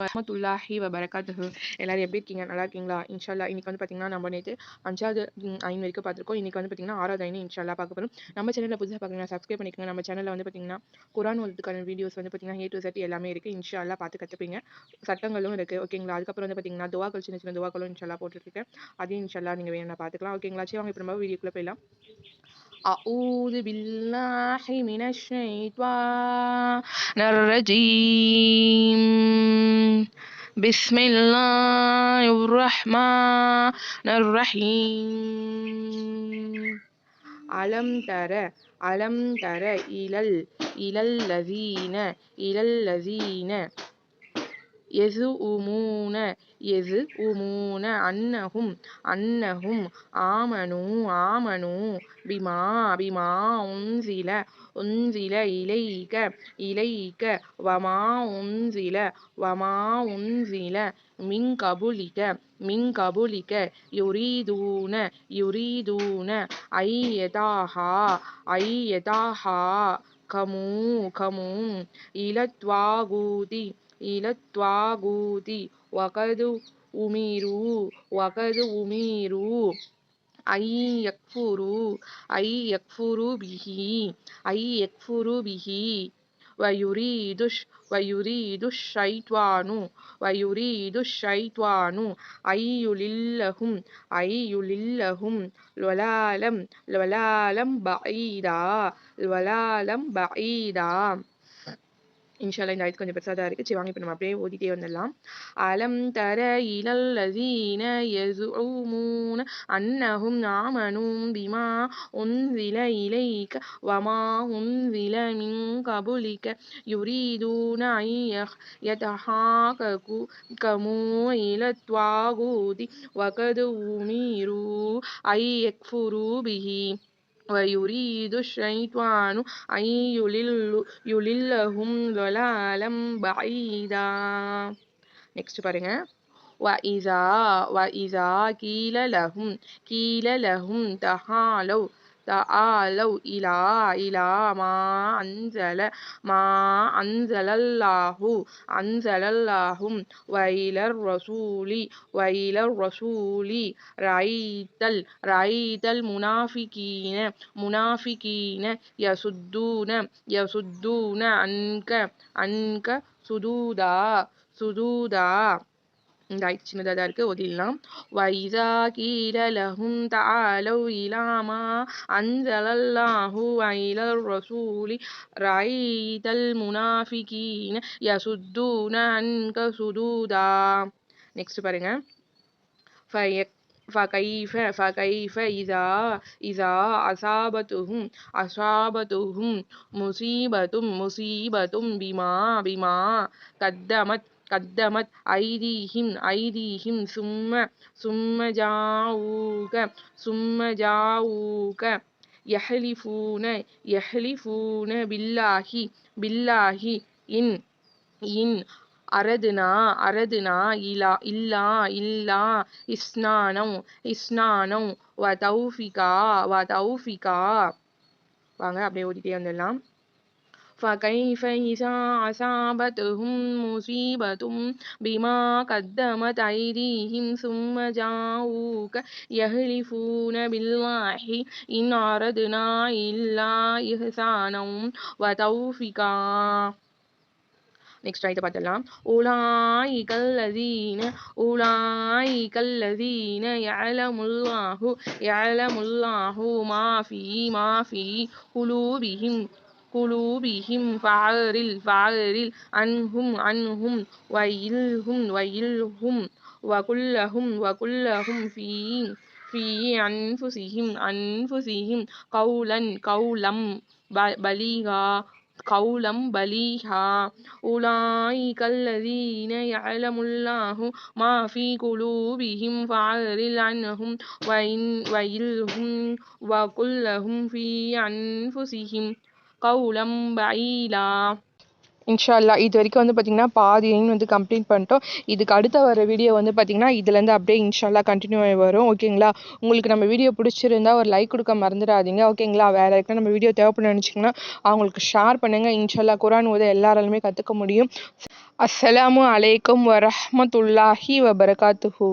வரமத்துல்லாஹி வபரகாத்துஹு. எல்லாரும் எப்படி இருக்கீங்க? நல்லா இருக்கீங்களா? இன்ஷால்லா இன்னைக்கு வந்து பார்த்தீங்கன்னா நம்ம நேற்று 5வது ஐன் வரைக்கும் பார்த்துருக்கோம். இன்னைக்கு வந்து பார்த்தீங்கன்னா 6வது ஐன் இன்ஷால்லா பார்க்க போகிறோம். நம்ம சேனலில் புதுசாக பார்க்குறீங்கன்னா சப்ஸ்கிரைப் பண்ணிக்கோங்க. நம்ம சேனலில் வந்து பார்த்தீங்கன்னா குரான் ஓதுறதுக்கான வீடியோஸ் வந்து பார்த்தீங்கன்னா A to Z எல்லாமே இருக்குது. இன்ஷால்லா பார்த்து கற்றுப்பீங்க. சட்டங்களும் இருக்குது ஓகேங்களா. அதுக்கப்புறம் வந்து பார்த்தீங்கன்னா துவாக்கள் சின்ன சின்ன துவாக்களும் இன்ஷால்லா போட்டுருக்கேன். அதையும் இன்ஷால்லா நீங்கள் வேணும்னா பார்த்துக்கலாம் ஓகேங்களா. சரி வாங்க இப்போ நம்ம வீடியோக்குள்ளே போயிடலாம். أعوذ بالله من الشيطان الرجيم بسم الله الرحمن الرحيم ألم تر إلى الذين يزعمون أنهم آمنوا بما أنزل إليك وما أنزل من قبلك يريدون أن يتحاكموا إلى الطاغوت وقد أمروا أن يكفروا به ويريد الشيطان أن يضلهم ضلالا بعيدا. இன்ஷால்லா இந்த ஆயத்து கொஞ்சம் பெருசாக தான் இருக்குது. சரி வாங்க இப்போ நம்ம அப்படியே ஓதிட்டே வந்துடலாம். அலம் தர இலல்லதீன யஸுமூன அன்னஹும் ஆமனூ பிமா உன்ஸில இலைக வமா உன்ஸில மின் கபுலிக யுரீதூன அன் யதஹாகமூ இலத் த்வாகூதி வகத் உமிரு அன் யக்ஃபுரு பிஹி ويريد الشيطان أن يضلهم ضلالا بعيدا. நெக்ஸ்ட் பாருங்க. وإذا قيل لهم تعالوا إلى ما أنزل الله وإلى الرسول رأيت المنافقين يصدون عنك صدودا. இந்த ஆயத்து சின்னதாக தான் இருக்குது, ஓதிடலாம். وَإِذَا قِيلَ لَهُمْ تَعَالَوْا إِلَى مَا أَنزَلَ اللَّهُ وَإِلَى الرَّسُولِ رَأَيْتَ الْمُنَافِقِينَ يَصُدُّونَ عَنْكَ صُدُودًا. நெக்ஸ்ட் பாருங்க. فكيف إذا أصابتهم مصيبة بما قدمت أيديهم ثم جاءوك يحلفون بالله إن أردنا إلا إحسانا وتوفيقا. வாங்க அப்படியே ஓதிட்டே வந்துடலாம். فكيف إذا أصابتهم مصيبة بما قدمت أيديهم ثم جاءوك يحلفون بالله إن أردنا إلا إحسانا وتوفيقا. நெக்ஸ்ட் ஆயத்தை பார்த்துடலாம். أولئك الذين يعلم الله ما في قلوبهم فأعرض عنهم وإلهم وقل لهم في أنفسهم قولا بليغا. أولئك الذين يعلم الله ما في قلوبهم فأعرض عنهم وإلهم وقل لهم في أنفسهم قولا بعيدا. இன்ஷால்லா இது வரைக்கும் வந்து பார்த்தீங்கன்னா பாதி வந்து கம்ப்ளீட் பண்ணிட்டோம். இதுக்கு அடுத்த வர வீடியோ வந்து பார்த்தீங்கன்னா இதுலேருந்து அப்படியே இன்ஷால்லா கண்டினியூ ஆகி வரும் ஓகேங்களா. உங்களுக்கு நம்ம வீடியோ பிடிச்சிருந்தா ஒரு லைக் கொடுக்க மறந்துடாதீங்க ஓகேங்களா. வேறு யாருக்கும் நம்ம வீடியோ தேவைப்பட நினச்சிங்கன்னா அவங்களுக்கு ஷேர் பண்ணுங்கள். இன்ஷால்லா குரான் ஓத எல்லாராலுமே கற்றுக்க முடியும். அஸ்ஸலாமு அலைக்கும் வரஹ்மத்துல்லாஹி வபரகாத்துஹு.